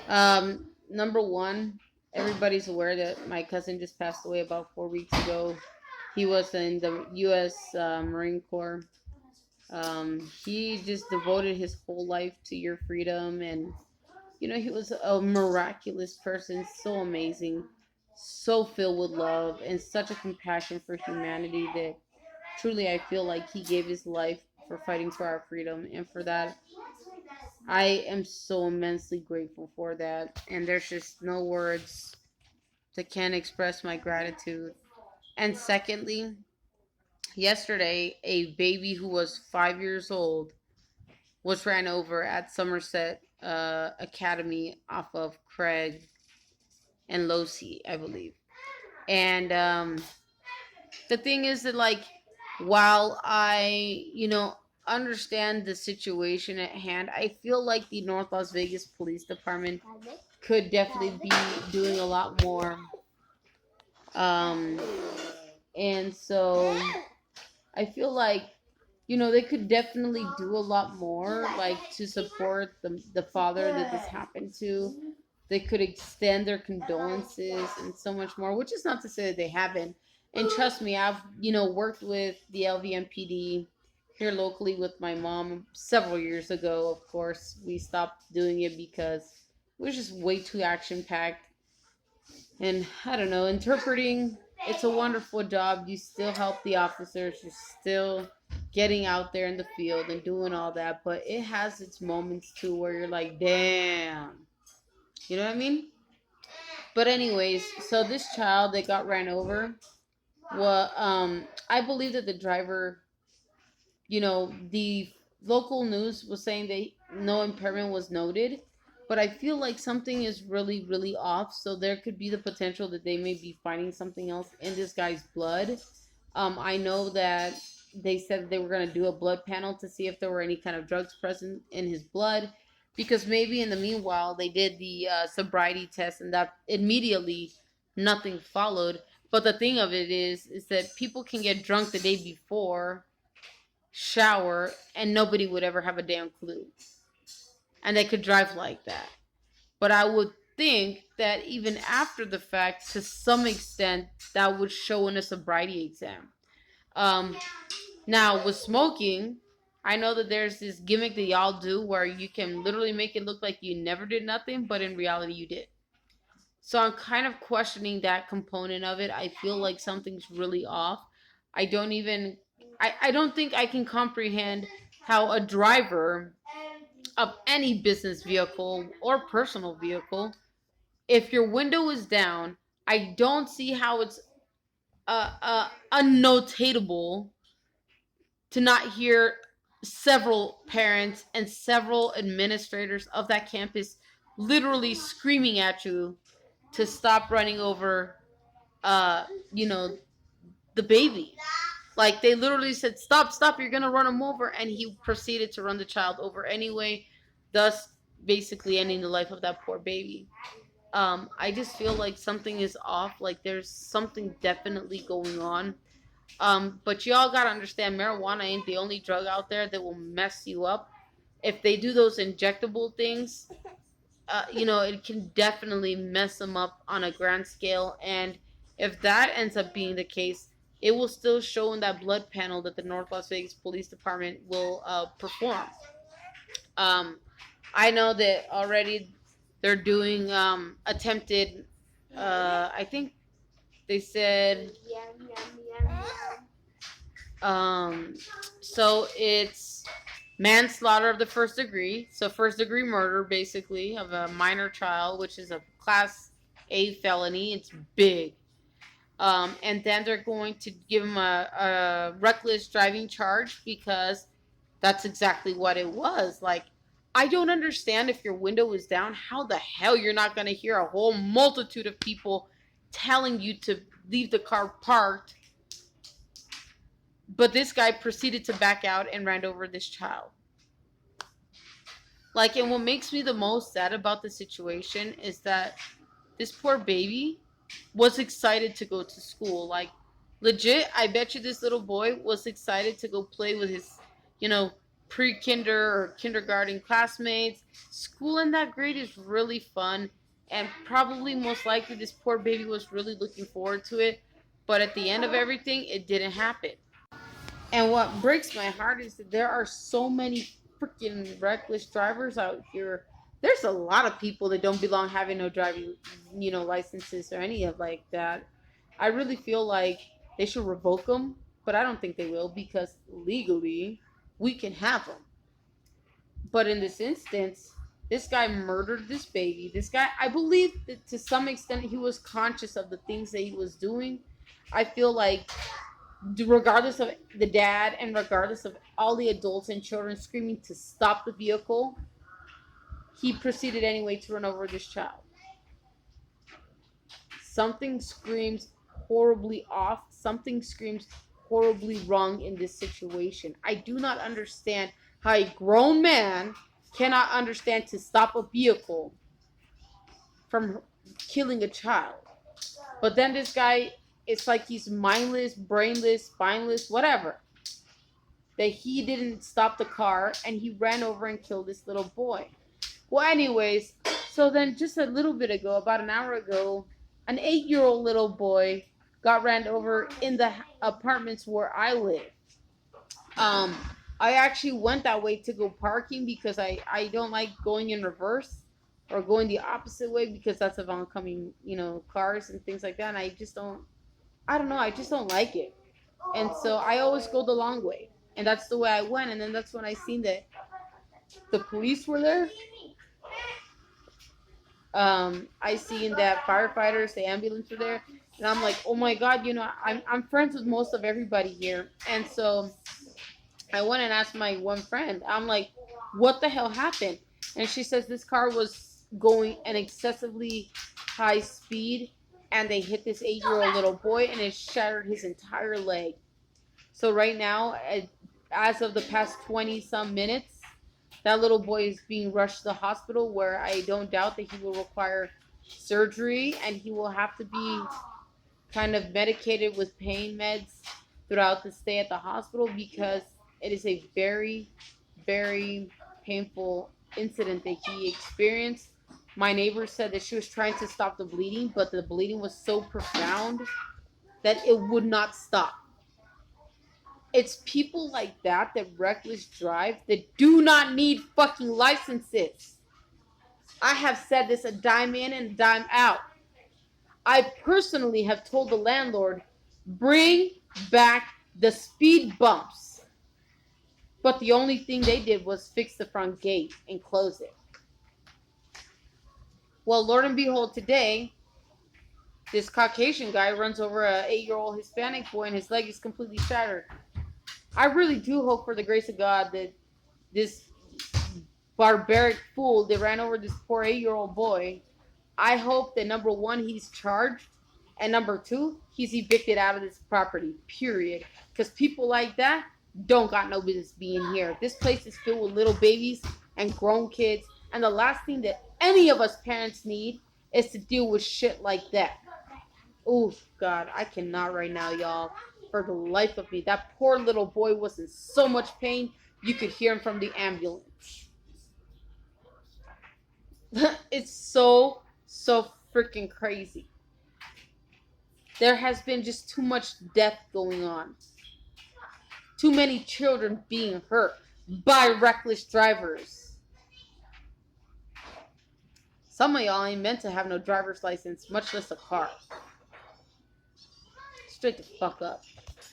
Number one, everybody's aware that my cousin just passed away about 4 weeks ago. He was in the U.S. Marine Corps. He just devoted his whole life to your freedom, and he was a miraculous person, so amazing, so filled with love, and such a compassion for humanity that truly I feel like he gave his life for fighting for our freedom, and for that I am so immensely grateful for that, and there's just no words that can express my gratitude. And secondly, yesterday, a baby who was 5 years old was ran over at Somerset Academy off of Craig and Losey, I believe. And the thing is that, like, while I, understand the situation at hand, I feel like the North Las Vegas Police Department could definitely be doing a lot more. Um, and so I feel like they could definitely do a lot more, like to support the father that this happened to. They could extend their condolences and so much more, which is not to say that they haven't. And trust me, I've worked with the LVMPD here locally with my mom several years ago. Of course, we stopped doing it because it was just way too action packed. And I don't know, interpreting, it's a wonderful job. You still help the officers, you're still getting out there in the field and doing all that, but it has its moments too where you're like, damn. You know what I mean? But anyways, so this child that got ran over, well, I believe that the driver, the local news was saying that no impairment was noted, but I feel like something is really, really off. So there could be the potential that they may be finding something else in this guy's blood. I know that they said they were going to do a blood panel to see if there were any kind of drugs present in his blood, because maybe in the meanwhile they did the sobriety test and that immediately nothing followed. But the thing of it is that people can get drunk the day before, shower, and nobody would ever have a damn clue. And they could drive like that. But I would think that even after the fact, to some extent, that would show in a sobriety exam. Um, Now, with smoking, I know that there's this gimmick that y'all do where you can literally make it look like you never did nothing, but in reality, you did. So I'm kind of questioning that component of it. I feel like something's really off. I don't even I don't think I can comprehend how a driver of any business vehicle or personal vehicle, if your window is down, I don't see how it's unnotatable to not hear several parents and several administrators of that campus literally screaming at you to stop running over uh you know the baby. Like, they literally said, stop, stop, you're gonna run him over, and he proceeded to run the child over anyway, thus basically ending the life of that poor baby. I just feel like something is off, like there's something definitely going on. But y'all gotta understand, marijuana ain't the only drug out there that will mess you up. If they do those injectable things, it can definitely mess them up on a grand scale. And if that ends up being the case, it will still show in that blood panel that the North Las Vegas Police Department will perform. Um, I know that already they're doing attempted, I think they said, Um, so it's manslaughter of the first degree. So first degree murder, basically, of a minor child, which is a class A felony. It's big. And then they're going to give him a reckless driving charge, because that's exactly what it was. Like, I don't understand, if your window is down, how the hell you're not going to hear a whole multitude of people telling you to leave the car parked, but this guy proceeded to back out and ran over this child. Like, and what makes me the most sad about the situation is that this poor baby was excited to go to school. Like, legit, I bet you this little boy was excited to go play with his, you know, pre-kinder or kindergarten classmates. School in that grade is really fun, and probably most likely this poor baby was really looking forward to it. But at the end of everything, it didn't happen. And what breaks my heart is that there are so many freaking reckless drivers out here. There's a lot of people that don't belong having no driving, licenses or any of like that. I really feel like they should revoke them, but I don't think they will because legally we can have them. But in this instance, this guy murdered this baby. This guy, I believe that to some extent he was conscious of the things that he was doing. I feel like regardless of the dad and regardless of all the adults and children screaming to stop the vehicle, he proceeded anyway to run over this child. Something screams horribly off. Something screams horribly wrong in this situation. I do not understand how a grown man cannot understand to stop a vehicle from killing a child. But then this guy, it's like he's mindless, brainless, spineless, whatever. That he didn't stop the car and he ran over and killed this little boy. Well, anyways, so then just a little bit ago, about an hour ago, an 8-year-old little boy got ran over in the apartments where I live. I actually went that way to go parking because I don't like going in reverse or going the opposite way because that's of oncoming, cars and things like that. And I just don't like it. And so I always go the long way. And that's the way I went. And then that's when I seen that the police were there. I seen that firefighters, the ambulance were there. And I'm like, oh my God, I'm friends with most of everybody here. And so I went and asked my one friend, I'm like, what the hell happened? And she says this car was going an excessively high speed and they hit this 8-year-old little boy and it shattered his entire leg. So right now, as of the past 20 some minutes, that little boy is being rushed to the hospital where I don't doubt that he will require surgery and he will have to be kind of medicated with pain meds throughout the stay at the hospital because it is a very, very painful incident that he experienced. My neighbor said that she was trying to stop the bleeding, but the bleeding was so profound that it would not stop. It's people like that reckless drive that do not need fucking licenses. I have said this a dime in and a dime out. I personally have told the landlord, bring back the speed bumps. But the only thing they did was fix the front gate and close it. Well, Lord and behold, today, this Caucasian guy runs over an 8-year-old Hispanic boy and his leg is completely shattered. I really do hope for the grace of God that this barbaric fool that ran over this poor 8-year-old boy, I hope that number one, he's charged, and number two, he's evicted out of this property, period. Because people like that don't got no business being here. This place is filled with little babies and grown kids, and the last thing that any of us parents need is to deal with shit like that. Oh, God, I cannot right now, y'all. For the life of me. That poor little boy was in so much pain, you could hear him from the ambulance. It's so freaking crazy. There has been just too much death going on. Too many children being hurt by reckless drivers. Some of y'all ain't meant to have no driver's license, much less a car. Straight the fuck up.